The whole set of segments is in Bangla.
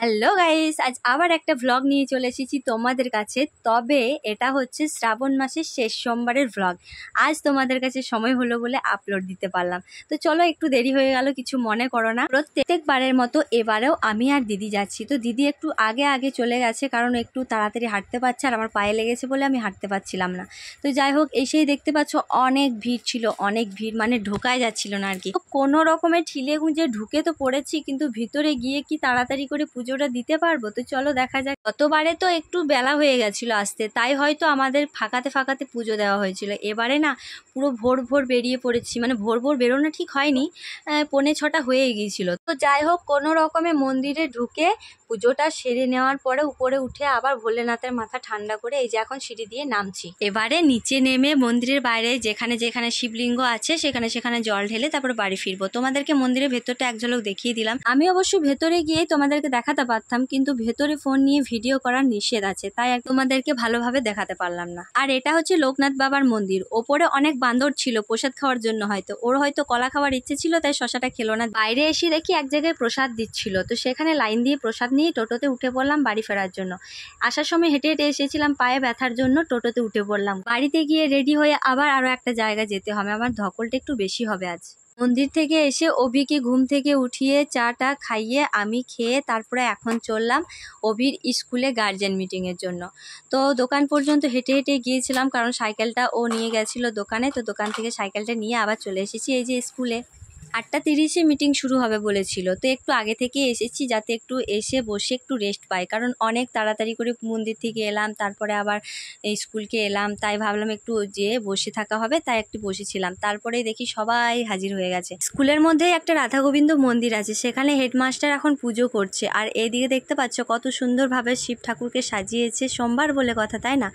হ্যালো গাইস, আজ আবার একটা ভ্লগ নিয়ে চলে এসেছি তোমাদের কাছে। তবে এটা হচ্ছে শ্রাবণ মাসের শেষ সোমবারের ভ্লগ। আজ তোমাদের কাছে সময় হলো বলে আপলোড দিতে পারলাম। তো চলো, একটু দেরি হয়ে গেল, কিছু মনে করো না। প্রত্যেকবারের মতো এবারেও আমি আর দিদি যাচ্ছি। তো দিদি একটু আগে আগে চলে গেছে, কারণ একটু তাড়াতাড়ি হাঁটতে পারছে, আর আমার পায়ে লেগেছে বলে আমি হাঁটতে পারছিলাম না। তো যাই হোক, এসেই দেখতে পাচ্ছ অনেক ভিড় ছিল, অনেক ভিড়, মানে ঢোকাই যাচ্ছিল না আর কি। তো কোনো রকমের ঠিলে গুঁজে ঢুকে তো পড়েছি, কিন্তু ভিতরে গিয়ে কি তাড়াতাড়ি করে পুজোটা দিতে পারবো? তো চলো দেখা যাক। গতবারে তো একটু বেলা হয়ে গেছিল আসতে, তাই হয়তো আমাদের ফাঁকাতে ফাঁকাতে পুজো দেওয়া হয়েছিল। এবারে না পুরো ভোর ভোর বেরিয়ে পড়েছি, মানে ভোর ভোর বেরোনো ঠিক হয়নি, 5:45 হয়ে গিয়েছিল। তো যাই হোক, কোনো রকমে মন্দিরে ঢুকে পুজোটা সেরে নেওয়ার পরে উপরে উঠে আবার ভোলেনাথের মাথা ঠান্ডা করে এই যে এখন সিঁড়ি দিয়ে নামছি। এবারে নিচে নেমে মন্দিরের বাইরে যেখানে যেখানে শিবলিঙ্গ আছে সেখানে সেখানে জল ঢেলে তারপর বাড়ি ফিরবো। তোমাদেরকে মন্দিরের ভেতরটা এক ঝলক দেখিয়ে দিলাম। আমি অবশ্য ভেতরে গিয়ে তোমাদেরকে দেখাতে পারতাম, কিন্তু ভেতরে ফোন নিয়ে ভিডিও করার নিষেধ আছে, তাই আর তোমাদেরকে ভালোভাবে দেখাতে পারলাম না। আর এটা হচ্ছে লোকনাথ বাবার মন্দির। ওপরে অনেক বান্দর ছিল প্রসাদ খাওয়ার জন্য, ওর হয়তো কলা খাওয়ার ইচ্ছে ছিল, তাই শশাটা খেলো না। বাইরে এসে দেখি এক জায়গায় প্রসাদ দিচ্ছিল, তো সেখানে লাইন দিয়ে প্রসাদ নিয়ে টোটোতে উঠে পড়লাম বাড়ি ফেরার জন্য। আসার সময় হেঁটে হেঁটে এসেছিলাম, পায়ে ব্যথার জন্য টোটোতে উঠে পড়লাম। বাড়িতে গিয়ে রেডি হয়ে আবার আরো একটা জায়গা যেতে হবে, আমার ধকলটা একটু বেশি হবে আজ। মন্দির থেকে এসে অভিকে ঘুম থেকে উঠিয়ে চাটা খাইয়ে আমি খেয়ে তারপরে এখন চললাম অভির স্কুলে গার্জেন মিটিংয়ের জন্য। তো দোকান পর্যন্ত হেঁটে হেঁটে গিয়েছিলাম, কারণ সাইকেলটা ও নিয়ে গেছিলো দোকানে। তো দোকান থেকে সাইকেলটা নিয়ে আবার চলে এসেছি এই যে স্কুলে। 8:30 মিটিং শুরু হবে বলেছিল, তো একটু আগে থেকে এসেছি যাতে একটু এসে বসে একটু রেস্ট পাই, কারণ অনেক তাড়াতাড়ি করে মন্দির থেকে এলাম, তারপরে আবার স্কুলকে এলাম, তাই ভাবলাম একটু যেয়ে বসে থাকা হবে, তাই একটু বসেছিলাম। তারপরে দেখি সবাই হাজির হয়ে গেছে। স্কুলের মধ্যেই একটা রাধা গোবিন্দ মন্দির আছে, সেখানে হেডমাস্টার এখন পুজো করছে। আর এইদিকে দেখতে পাচ্ছ কত সুন্দরভাবে শিব ঠাকুরকে সাজিয়েছে, সোমবার বলে কথা, তাই না?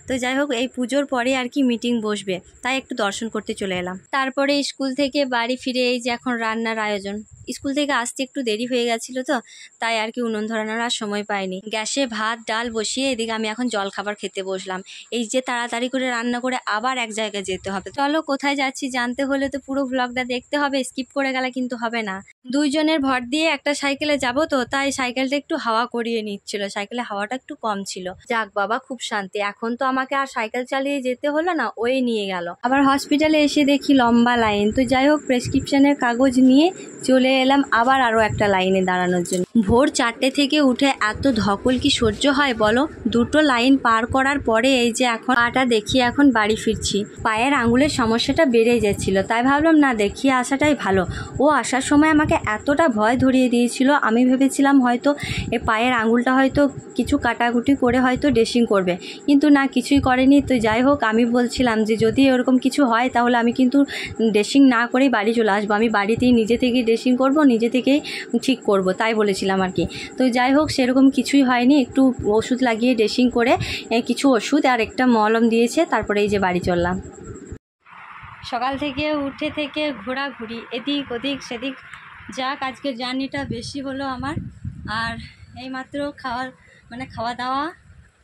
তো যাই হোক, এই পুজোর পরে আর কি মিটিং বসবে, তাই একটু দর্শন করতে চলে এলাম। তারপরে স্কুল থেকে বাড়ি ফিরে এই যে এখন রান্নার আয়োজন। স্কুল থেকে আসতে একটু দেরি হয়ে গেছিলো, তো তাই আর কি উনুন ধরানোর আর সময় পাইনি। গ্যাসে ভাত ডাল বসিয়ে এদিকে আমি এখন জল খাবার খেতে বসলাম। এই যে তাড়াতাড়ি করে রান্না করে আবার এক জায়গায় যেতে হবে। চলো, কোথায় যাচ্ছি জানতে হলে তো পুরো ভ্লগটা দেখতে হবে, স্কিপ করে গেলে কিন্তু হবে না। দুইজনের ভর দিয়ে একটা সাইকেলে যাব, তো তাই সাইকেলটা একটু হাওয়া করিয়ে নিচ্ছিল, সাইকেলে হাওয়াটা একটু কম ছিল। যাক বাবা, খুব শান্তি। এখন তো আমাকে আর সাইকেল চালিয়ে যেতে হলো না, ওই নিয়ে গেল। আবার হসপিটালে এসে দেখি লম্বা লাইন। তো যাই হোক, প্রেসক্রিপশনের কাগজ নিয়ে চলে এলাম আবার আরো একটা লাইনে দাঁড়ানোর জন্য। ভোর 4টে থেকে উঠে এত ধকল কি সহ্য হয় বলো? দুটো লাইন পার করার পরে এই যে এখন পাটা দেখিয়ে এখন বাড়ি ফিরছি। পায়ের আঙুলের সমস্যাটা বেড়ে যাচ্ছিল, তাই ভাবলাম না, দেখিয়ে আসাটাই ভালো। ও আসার সময় আমাকে এতটা ভয় ধরিয়ে দিয়েছিল, আমি ভেবেছিলাম হয়তো এই পায়ের আঙুলটা হয়তো কিছু কাটাকুটি করে হয়তো ড্রেসিং করবে, কিন্তু না, কিছুই করেনি। তো যাই হোক, আমি বলছিলাম যে যদি এরকম কিছু হয় তাহলে আমি কিন্তু ড্রেসিং না করেই বাড়ি চলে আসবো, আমি বাড়িতেই নিজে থেকেই ড্রেসিং করব, নিজে থেকেই ঠিক করব, তাই বলেছিলাম আর কি। তো যাই হোক, সেরকম কিছুই হয়নি। একটু ওষুধ লাগিয়ে ড্রেসিং করে কিছু ওষুধ আর একটা মলম দিয়েছে, তারপরে এই যে বাড়ি চললাম। সকাল থেকে উঠে থেকে ঘোরাঘুরি এদিক ওদিক সেদিক, যাক আজকের জার্নিটা বেশি হলো আমার। আর এইমাত্র খাওয়া দাওয়া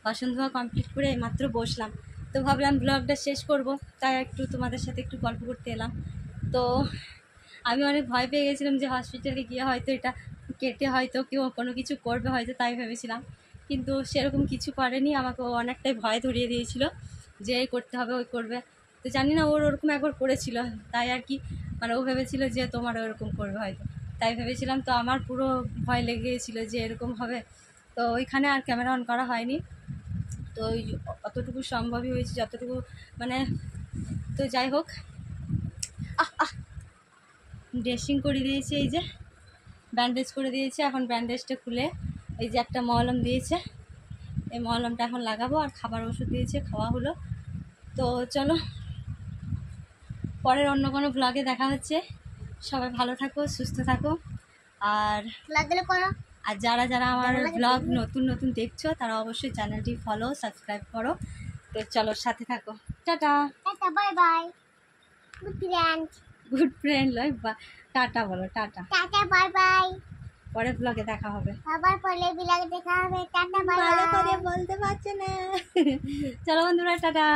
বাসন ধোয়া কমপ্লিট করে এইমাত্র বসলাম। তো ভাবলাম ব্লগটা শেষ করব, তাই একটু তোমাদের সাথে একটু গল্প করতে এলাম। তো আমি অনেক ভয় পেয়ে গেছিলাম যে হসপিটালে গিয়ে হয়তো এটা কেটে হয়তো কেউ কোনো কিছু করবে হয়তো, তাই ভেবেছিলাম, কিন্তু সেরকম কিছু করেনি। আমাকে অনেকটাই ভয় ধরিয়ে দিয়েছিল যে এই করতে হবে, ওই করবে। তো জানি না, ওরকম একবার করেছিল, তাই আর কি, মানে ও ভেবেছিল যে তোমার ওরকম করবে হয়তো, তাই ভেবেছিলাম। তো আমার পুরো ভয় লেগে গিয়েছিল যে এরকম হবে। তো ওইখানে আর ক্যামেরা অন করা হয়নি, তো ওই অতটুকু সম্ভবই হয়েছে যতটুকু, মানে। তো যাই হোক, ড্রেসিং করে দিয়েছে, এই যে ব্যান্ডেজ করে দিয়েছে। এখন ব্যান্ডেজটা খুলে এই যে একটা মলম দিয়েছে, এই মলমটা এখন লাগাবো। আর খাবার ওষুধ দিয়েছে, খাওয়া হলো। তো চলো, পরের অন্য কোনো ব্লগে দেখা হচ্ছে। সবাই ভালো থাকো, সুস্থ থাকো। আর যারা যারা আমার ব্লগ নতুন নতুন দেখছো তারা অবশ্যই চ্যানেলটি ফলো সাবস্ক্রাইব করো। তো চলো, সাথে থাকো। Tata, bye bye, good friend লয় বা টাটা বলো, টাটা, বাই বাই। পরের ব্লগে দেখা হবে। আবার পরে ব্লগে দেখা হবে। Tata bye bye. ভালো করে বলতে পারছে না। চলো বন্ধুরা, টাটা।